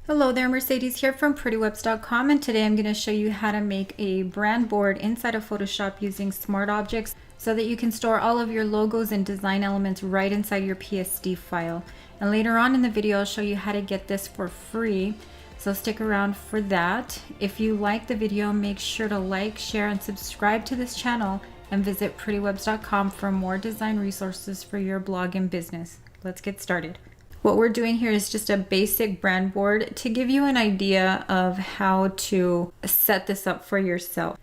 Hello there, Mercedes here from PrettyWebz.com, and today I'm going to show you how to make a brand board inside of Photoshop using Smart Objects so that you can store all of your logos and design elements right inside your PSD file. And later on in the video I'll show you how to get this for free, so stick around for that. If you like the video, make sure to like, share, and subscribe to this channel, and visit PrettyWebz.com for more design resources for your blog and business. Let's get started. What we're doing here is just a basic brand board to give you an idea of how to set this up for yourself.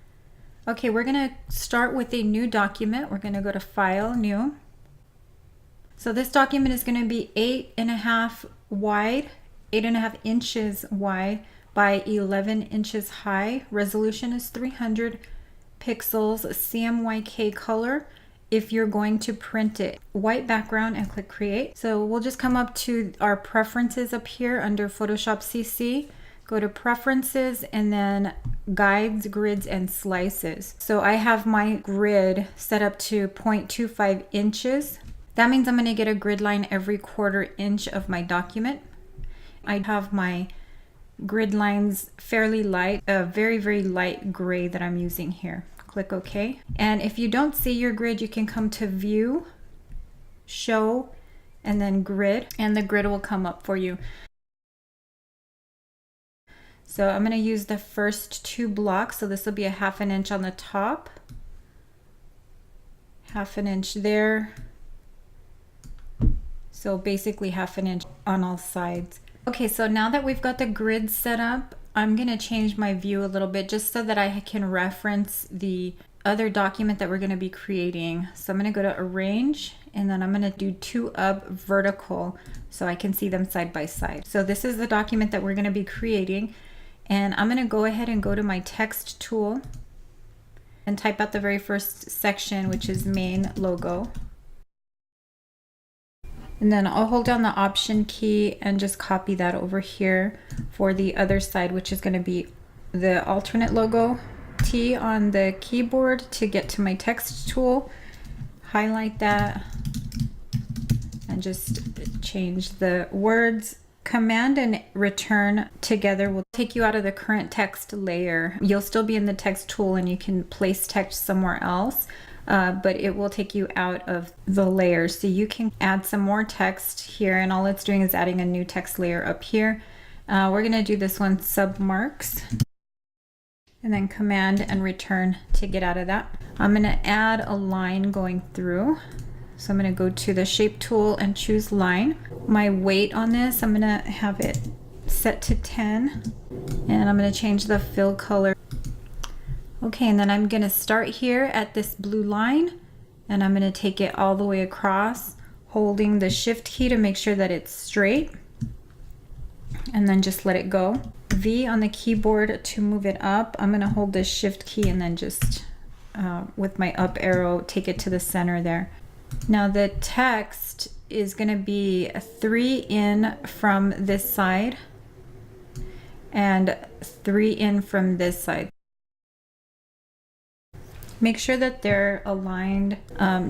Okay, we're going to start with a new document. We're going to go to File, New. So this document is going to be 8.5 wide, 8.5 inches wide by 11 inches high. Resolution is 300 pixels, CMYK color. If you're going to print it, white background, and click create. So we'll just come up to our preferences up here under Photoshop CC, go to preferences, and then guides, grids, and slices. So I have my grid set up to 0.25 inches. That means I'm going to get a grid line every 1/4 inch of my document. I have my grid lines fairly light, a very, very light gray that I'm using here. Click OK. And if you don't see your grid, you can come to View, Show, and then Grid, and the grid will come up for you. So I'm going to use the first 2 blocks. So this will be a 1/2 inch on the top, 1/2 inch there. So basically 1/2 inch on all sides. Okay, so now that we've got the grid set up, I'm going to change my view a little bit just so that I can reference the other document that we're going to be creating. So I'm going to go to Arrange, and then I'm going to do 2 up vertical so I can see them side by side. So this is the document that we're going to be creating, and I'm going to go ahead and go to my text tool and type out the very first section, which is main logo. And then I'll hold down the Option key and just copy that over here for the other side, which is going to be the alternate logo. T on the keyboard to get to my text tool. Highlight that and just change the words. Command and Return together will take you out of the current text layer. You'll still be in the text tool and you can place text somewhere else. But it will take you out of the layer, so you can add some more text here, and all it's doing is adding a new text layer up here. We're going to do this one submarks, and then Command and Return to get out of that. I'm going to add a line going through, so I'm going to go to the Shape tool and choose Line. My weight on this, I'm going to have it set to 10, and I'm going to change the fill color. Okay, and then I'm going to start here at this blue line, and I'm going to take it all the way across, holding the Shift key to make sure that it's straight, and then just let it go. V on the keyboard to move it up. I'm going to hold the Shift key and then just with my up arrow take it to the center there. Now the text is going to be 3 in from this side and 3 in from this side. Make sure that they're aligned.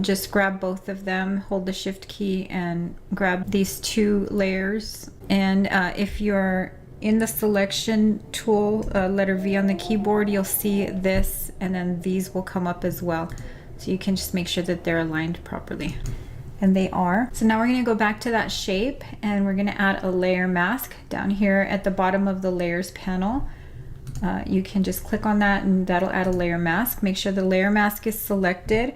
Just grab both of them, hold the Shift key, and grab these 2 layers. And if you're in the selection tool, letter V on the keyboard, you'll see this, and then these will come up as well. So you can just make sure that they're aligned properly. And they are. So now we're going to go back to that shape, and we're going to add a layer mask down here at the bottom of the layers panel. You can just click on that and that'll add a layer mask. Make sure the layer mask is selected.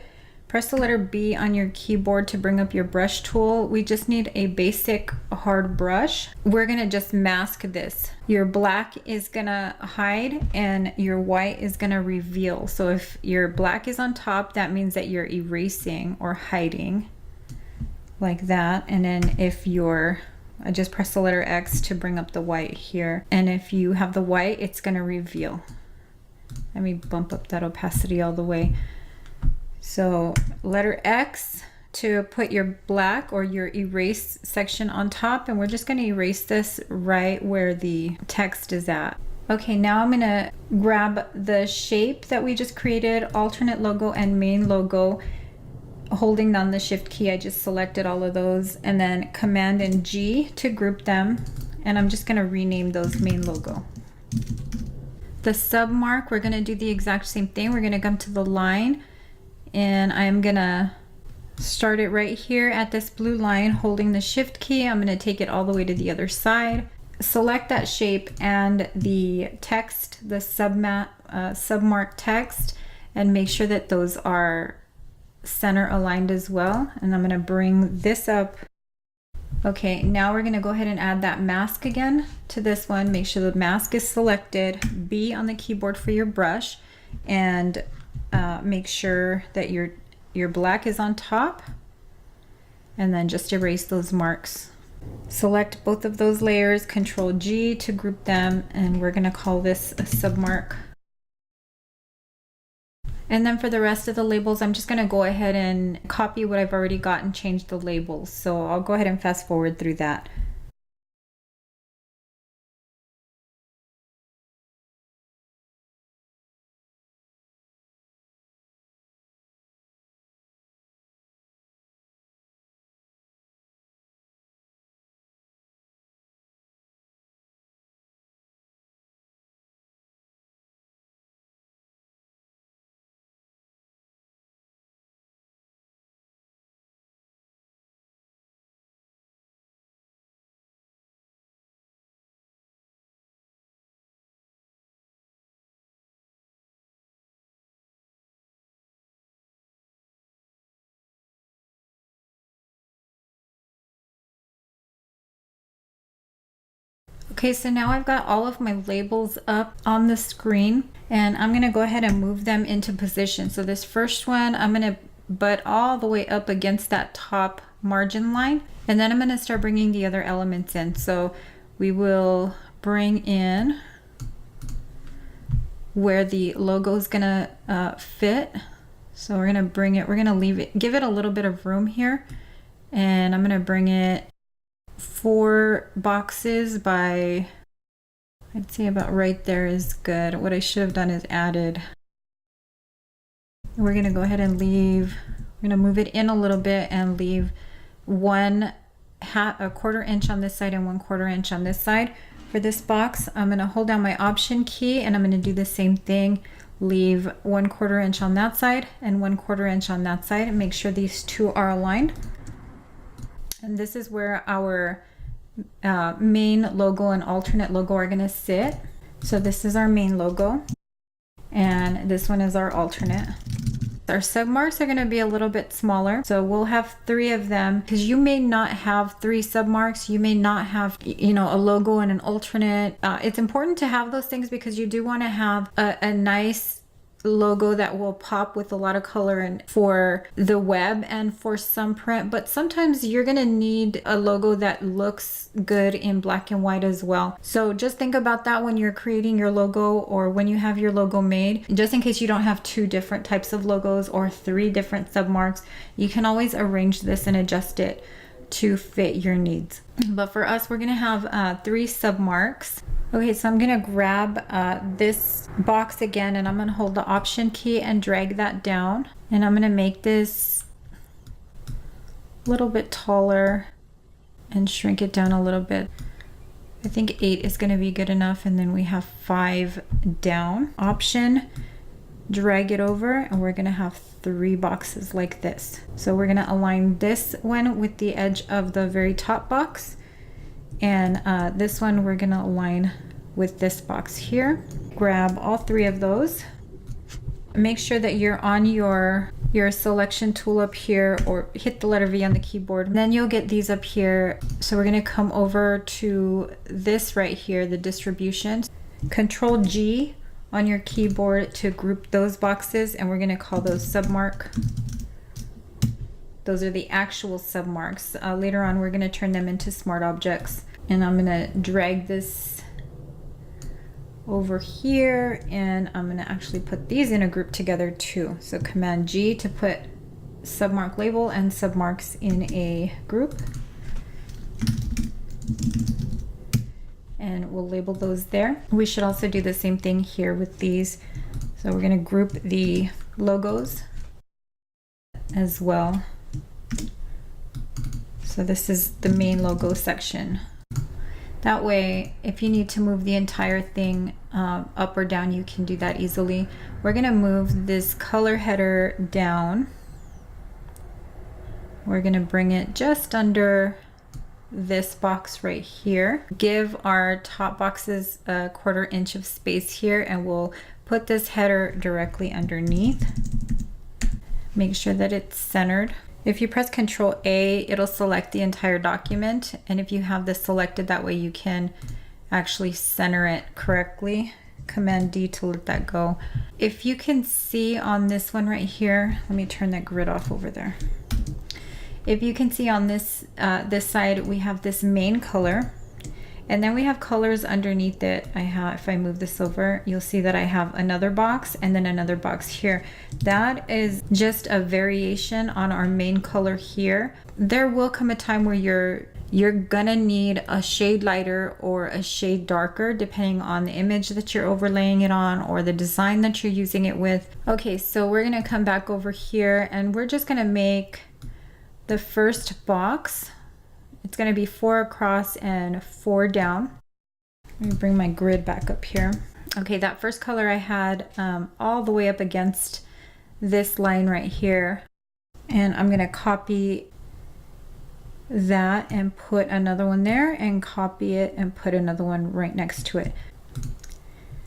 Press the letter B on your keyboard to bring up your brush tool. We just need a basic hard brush. We're gonna just mask this. Your black is gonna hide and your white is gonna reveal. So if your black is on top, that means that you're erasing or hiding like that. And then if I just press the letter X to bring up the white here. And if you have the white, it's going to reveal. Let me bump up that opacity all the way. So letter X to put your black or your erase section on top. And we're just going to erase this right where the text is at. Okay, now I'm going to grab the shape that we just created, alternate logo and main logo, holding down the Shift key. I just selected all of those, and then Command and G to group them, and I'm just gonna rename those main logo. The submark, we're gonna do the exact same thing. We're gonna come to the line, and I'm gonna start it right here at this blue line, holding the shift key. I'm gonna take it all the way to the other side. Select that shape and the text, the submark text, and make sure that those are center aligned as well. And I'm gonna bring this up. Okay, now we're gonna go ahead and add that mask again to this one. Make sure the mask is selected, B on the keyboard for your brush, and make sure that your black is on top, and then just erase those marks. Select both of those layers, Control G to group them, and we're gonna call this a submark. And then for the rest of the labels, I'm just gonna go ahead and copy what I've already got and change the labels. So I'll go ahead and fast forward through that. Okay, so now I've got all of my labels up on the screen, and I'm gonna go ahead and move them into position. So this first one, I'm gonna butt all the way up against that top margin line, and then I'm gonna start bringing the other elements in. So we will bring in where the logo is gonna fit. So we're gonna bring it, we're gonna leave it, give it a little bit of room here, and I'm gonna bring it 4 boxes by, I'd say about right there is good. What I should have done is added. We're gonna go ahead and leave, we're gonna move it in a little bit and leave a quarter inch on this side and 1/4 inch on this side. For this box, I'm gonna hold down my Option key, and I'm gonna do the same thing. Leave 1/4 inch on that side and 1/4 inch on that side, and make sure these two are aligned. And this is where our main logo and alternate logo are gonna sit. So this is our main logo, and this one is our alternate. Our submarks are gonna be a little bit smaller. So we'll have 3 of them, because you may not have 3 submarks. You may not have, you know, a logo and an alternate. It's important to have those things because you do wanna have a nice logo that will pop with a lot of color and for the web and for some print, but sometimes you're gonna need a logo that looks good in black and white as well. So just think about that when you're creating your logo or when you have your logo made, just in case you don't have 2 different types of logos or 3 different submarks. You can always arrange this and adjust it to fit your needs. But for us, we're gonna have 3 submarks. Okay, so I'm gonna grab this box again, and I'm gonna hold the Option key and drag that down. And I'm gonna make this a little bit taller and shrink it down a little bit. I think 8 is gonna be good enough, and then we have 5 down. Option, drag it over, and we're gonna have 3 boxes like this. So we're gonna align this one with the edge of the very top box. And this one we're gonna align with this box here. Grab all 3 of those. Make sure that you're on your selection tool up here, or hit the letter V on the keyboard. Then you'll get these up here. So we're gonna come over to this right here, the distribution. Control G on your keyboard to group those boxes, and we're gonna call those submark. Those are the actual submarks. Later on, we're gonna turn them into smart objects. And I'm gonna drag this over here, and I'm gonna actually put these in a group together too. So Command G to put submark label and submarks in a group. And we'll label those there. We should also do the same thing here with these. So we're gonna group the logos as well. So this is the main logo section. That way, if you need to move the entire thing up or down, you can do that easily. We're gonna move this color header down. We're gonna bring it just under this box right here. Give our top boxes a 1/4 inch of space here, and we'll put this header directly underneath. Make sure that it's centered. If you press Control A, it'll select the entire document, and if you have this selected, that way you can actually center it correctly. Command D to let that go. If you can see on this one right here, let me turn that grid off over there. If you can see on this this side, we have this main color, and then we have colors underneath it. If I move this over, you'll see that I have another box and then another box here. That is just a variation on our main color here. There will come a time where you're gonna need a shade lighter or a shade darker depending on the image that you're overlaying it on or the design that you're using it with. Okay, so we're gonna come back over here and we're just gonna make the first box. It's going to be 4 across and 4 down. Let me bring my grid back up here. Okay, that first color I had all the way up against this line right here. And I'm going to copy that and put another one there, and copy it and put another one right next to it.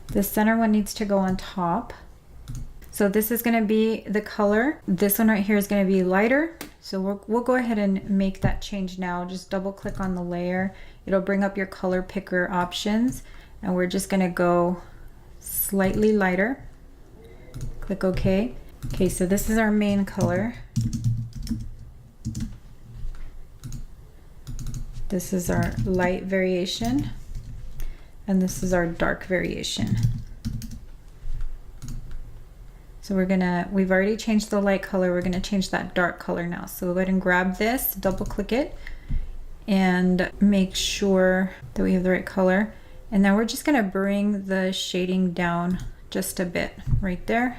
The center one needs to go on top. So this is going to be the color. This one right here is going to be lighter. So we'll go ahead and make that change now. Just double click on the layer. It'll bring up your color picker options, and we're just going to go slightly lighter. Click OK. Okay, so this is our main color. This is our light variation, and this is our dark variation. So we've already changed the light color. We're gonna change that dark color now. So we'll go ahead and grab this, double click it, and make sure that we have the right color. And then we're just gonna bring the shading down just a bit right there.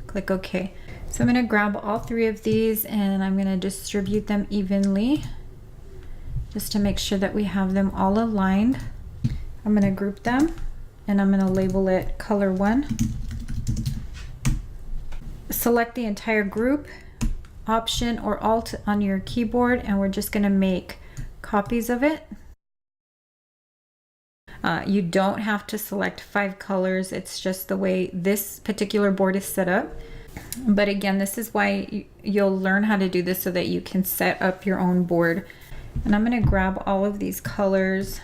Click OK. So I'm gonna grab all 3 of these and I'm gonna distribute them evenly just to make sure that we have them all aligned. I'm gonna group them and I'm gonna label it color 1. Select the entire group, Option or Alt on your keyboard, and we're just going to make copies of it. You don't have to select 5 colors. It's just the way this particular board is set up. But again, this is why you'll learn how to do this so that you can set up your own board. And I'm going to grab all of these colors,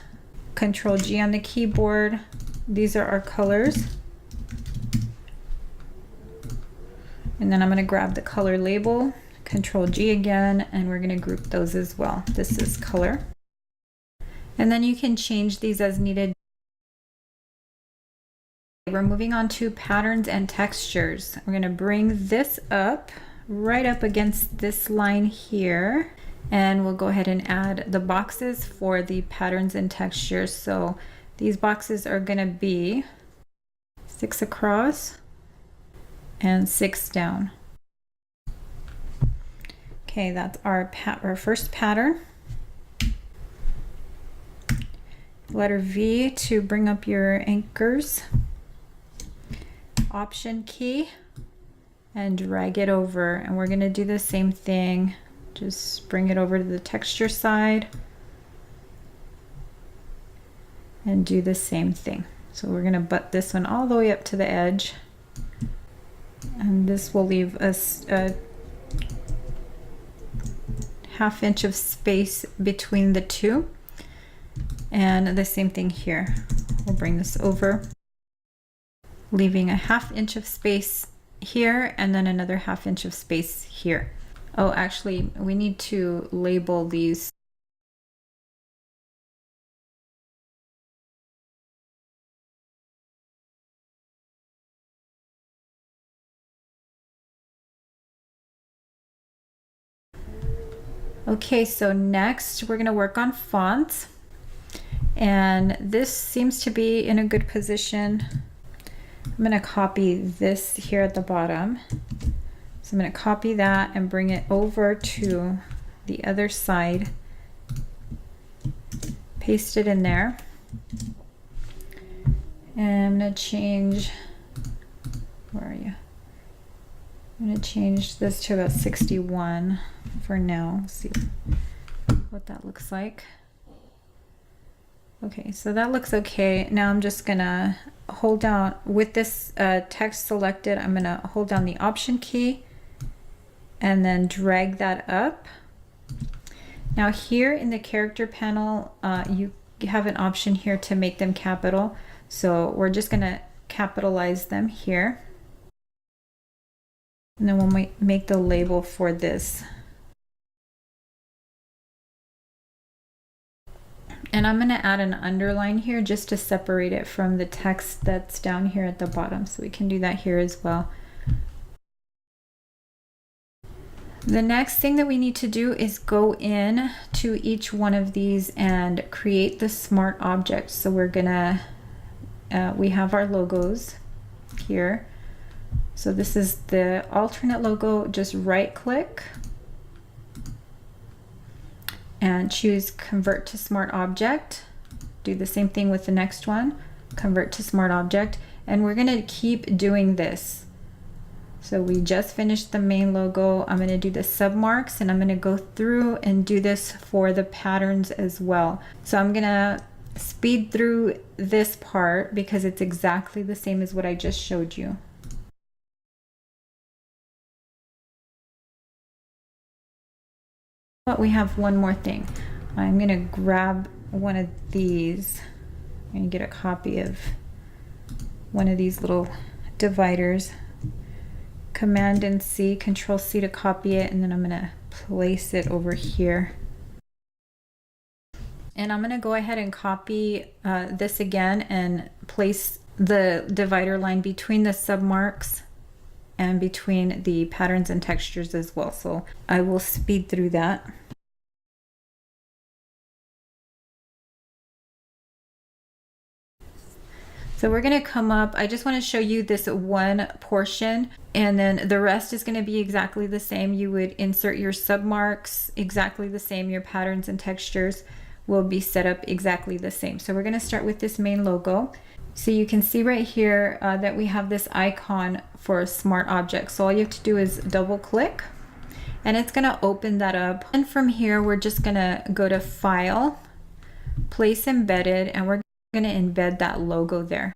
Control G on the keyboard. These are our colors. And then I'm going to grab the color label, Control G again, and we're going to group those as well. This is color. And then you can change these as needed. We're moving on to patterns and textures. We're going to bring this up right up against this line here, and we'll go ahead and add the boxes for the patterns and textures. So these boxes are going to be 6 across and 6 down. Okay, that's our first pattern. Letter V to bring up your anchors. Option key and drag it over, and we're going to do the same thing. Just bring it over to the texture side and do the same thing. So we're going to butt this one all the way up to the edge. And this will leave us a 1/2 inch of space between the two. And the same thing here. We'll bring this over, leaving a 1/2 inch of space here and then another 1/2 inch of space here. Oh, actually, we need to label these. Okay, so next we're going to work on fonts, and this seems to be in a good position. I'm going to copy this here at the bottom. So I'm going to copy that and bring it over to the other side, paste it in there. And I'm gonna change, where are you? I'm gonna change this to about 61 for now. See what that looks like. Okay, so that looks okay. Now I'm just gonna hold down, with this text selected, I'm gonna hold down the Option key and then drag that up. Now here in the character panel, you have an option here to make them capital. So we're just gonna capitalize them here. And then we'll make the label for this. And I'm gonna add an underline here just to separate it from the text that's down here at the bottom. So we can do that here as well. The next thing that we need to do is go in to each one of these and create the smart object. So we're gonna, we have our logos here. So this is the alternate logo. Just right click and choose Convert to Smart Object. Do the same thing with the next one, Convert to Smart Object. And we're gonna keep doing this. So we just finished the main logo. I'm gonna do the submarks and I'm gonna go through and do this for the patterns as well. So I'm gonna speed through this part because it's exactly the same as what I just showed you. But we have one more thing. I'm gonna grab one of these. I'm gonna get a copy of one of these little dividers. Command and C, Control C to copy it, and then I'm gonna place it over here. And I'm gonna go ahead and copy this again and place the divider line between the submarks and between the patterns and textures as well. So I will speed through that. So we're gonna come up, I just wanna show you this one portion and then the rest is gonna be exactly the same. You would insert your submarks exactly the same, your patterns and textures will be set up exactly the same. So we're gonna start with this main logo. So you can see right here that we have this icon for a smart object. So all you have to do is double click and it's gonna open that up. And from here, we're just gonna go to File, Place Embedded, and we're gonna embed that logo there.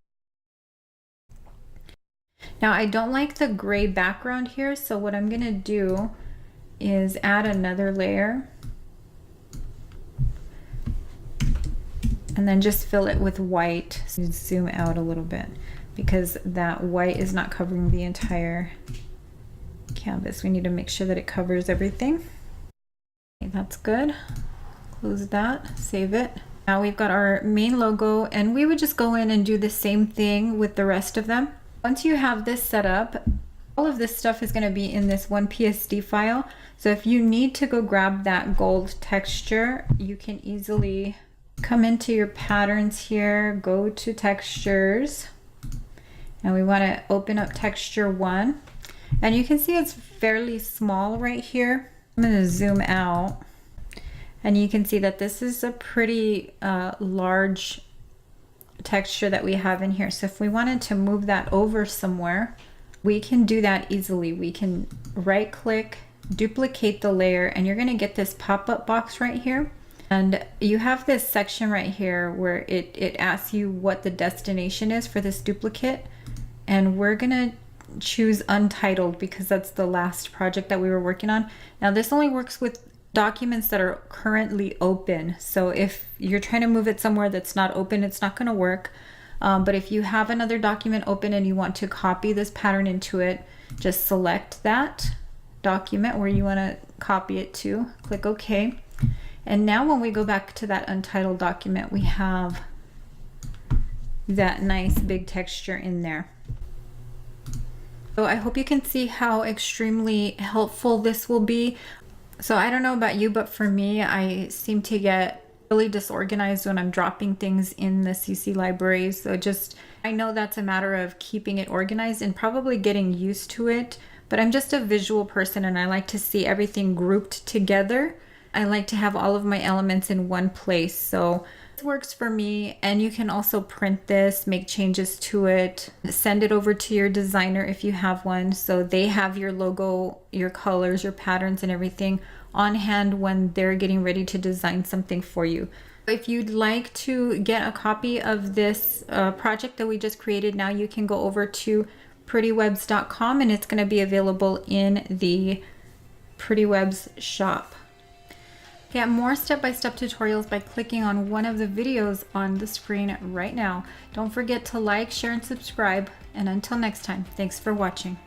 Now I don't like the gray background here, so what I'm gonna do is add another layer and then just fill it with white. Zoom out a little bit because that white is not covering the entire canvas. We need to make sure that it covers everything. Okay, that's good. Close that, save it. Now we've got our main logo and we would just go in and do the same thing with the rest of them. Once you have this set up, all of this stuff is going to be in this one PSD file. So if you need to go grab that gold texture, you can easily come into your patterns here, go to textures, and we want to open up texture 1. And you can see it's fairly small right here. I'm going to zoom out. And you can see that this is a pretty large texture that we have in here. So if we wanted to move that over somewhere, we can do that easily. We can right click, duplicate the layer, and you're gonna get this pop-up box right here. And you have this section right here where it asks you what the destination is for this duplicate. And we're gonna choose Untitled because that's the last project that we were working on. Now this only works with documents that are currently open. So if you're trying to move it somewhere that's not open, it's not going to work. But if you have another document open and you want to copy this pattern into it, just select that document where you want to copy it to, click OK. And now when we go back to that Untitled document, we have that nice big texture in there. So I hope you can see how extremely helpful this will be. So I don't know about you, but for me, I seem to get really disorganized when I'm dropping things in the CC library. So I know that's a matter of keeping it organized and probably getting used to it, but I'm just a visual person and I like to see everything grouped together. I like to have all of my elements in one place. So Works for me, and you can also print this, make changes to it, send it over to your designer if you have one, so they have your logo, your colors, your patterns and everything on hand when they're getting ready to design something for you. If you'd like to get a copy of this project that we just created now, you can go over to PrettyWebz.com and it's going to be available in the PrettyWebz shop. Get more step-by-step tutorials by clicking on one of the videos on the screen right now. Don't forget to like, share, and subscribe. And until next time, thanks for watching.